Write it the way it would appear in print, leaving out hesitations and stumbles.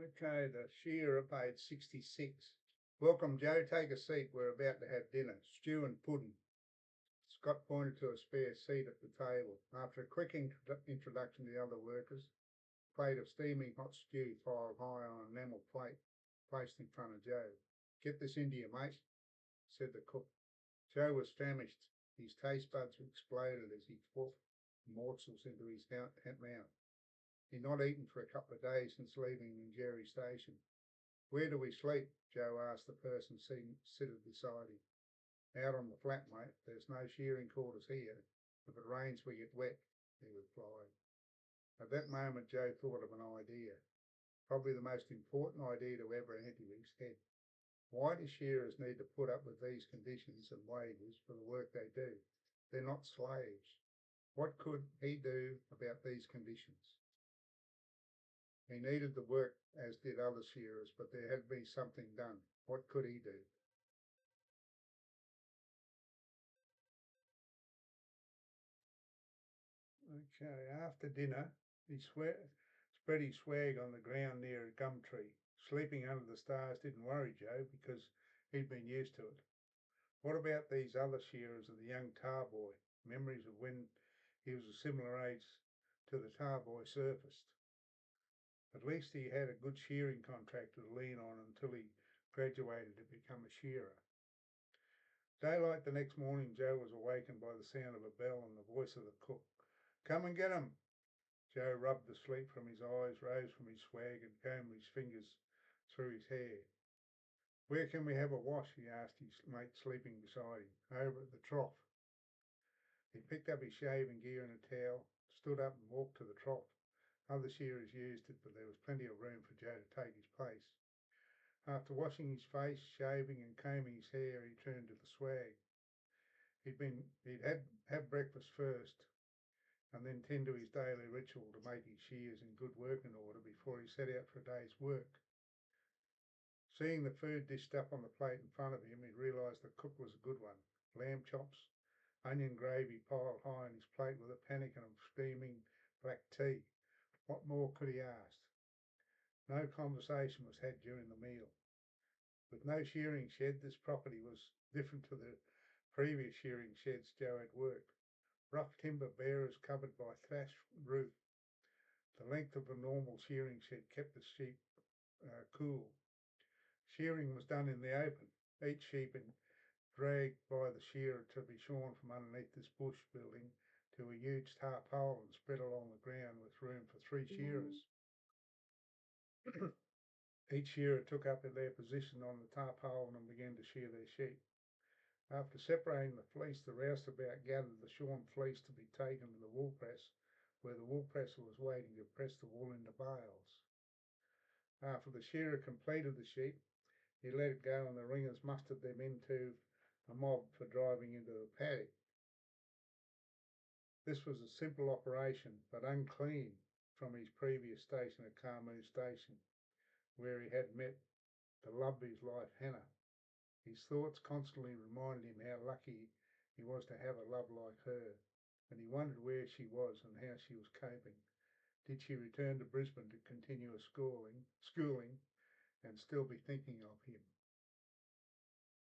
Okay, the shearer paid 66. Welcome, Joe. Take a seat. We're about to have dinner. Stew and pudding. Scott pointed to a spare seat at the table. After a quick introduction to the other workers, a plate of steaming hot stew piled high on an enamel plate placed in front of Joe. Get this into you, mate, said the cook. Joe was famished. His taste buds exploded as he forced morsels into his mouth. He'd not eaten for a couple of days since leaving the Shearer Station. Where do we sleep? Joe asked the person seated beside him. Out on the flat, mate. There's no shearing quarters here. If it rains, we get wet, he replied. At that moment, Joe thought of an idea, probably the most important idea to ever enter his head. Why do shearers need to put up with these conditions and wages for the work they do? They're not slaves. What could he do about these conditions? He needed the work, as did other shearers, but there had to be something done. What could he do? Okay, after dinner, he spread his swag on the ground near a gum tree. Sleeping under the stars didn't worry Joe because he'd been used to it. What about these other shearers and the young tar boy? Memories of when he was a similar age to the tar boy surfaced. At least he had a good shearing contract to lean on until he graduated to become a shearer. Daylight the next morning, Joe was awakened by the sound of a bell and the voice of the cook. Come and get him. Joe rubbed the sleep from his eyes, rose from his swag, and combed his fingers through his hair. Where can we have a wash? He asked his mate sleeping beside him. Over at the trough. He picked up his shaving gear and a towel, stood up and walked to the trough. Other shearers used it, but there was plenty of room for Joe to take his place. After washing his face, shaving and combing his hair, he turned to the swag. He'd have breakfast first and then tend to his daily ritual to make his shears in good working order before he set out for a day's work. Seeing the food dished up on the plate in front of him, he realised the cook was a good one. Lamb chops, onion gravy piled high on his plate with a pannikin of steaming black tea. What more could he ask? No conversation was had during the meal. With no shearing shed, this property was different to the previous shearing sheds Joe had worked. Rough timber bearers covered by thatched roof. The length of a normal shearing shed kept the sheep cool. Shearing was done in the open, each sheep dragged by the shearer to be shorn from underneath this bush building to a huge tarpaulin spread along the ground with room for 3 shearers. Each shearer took up their position on the tarpaulin and began to shear their sheep. After separating the fleece, the roustabout gathered the shorn fleece to be taken to the wool press, where the wool presser was waiting to press the wool into bales. After the shearer completed the sheep, he let it go and the ringers mustered them into a mob for driving into the paddock. This was a simple operation, but unclean from his previous station at Carmoo Station, where he had met the love of his life, Hannah. His thoughts constantly reminded him how lucky he was to have a love like her, and he wondered where she was and how she was coping. Did she return to Brisbane to continue schooling and still be thinking of him?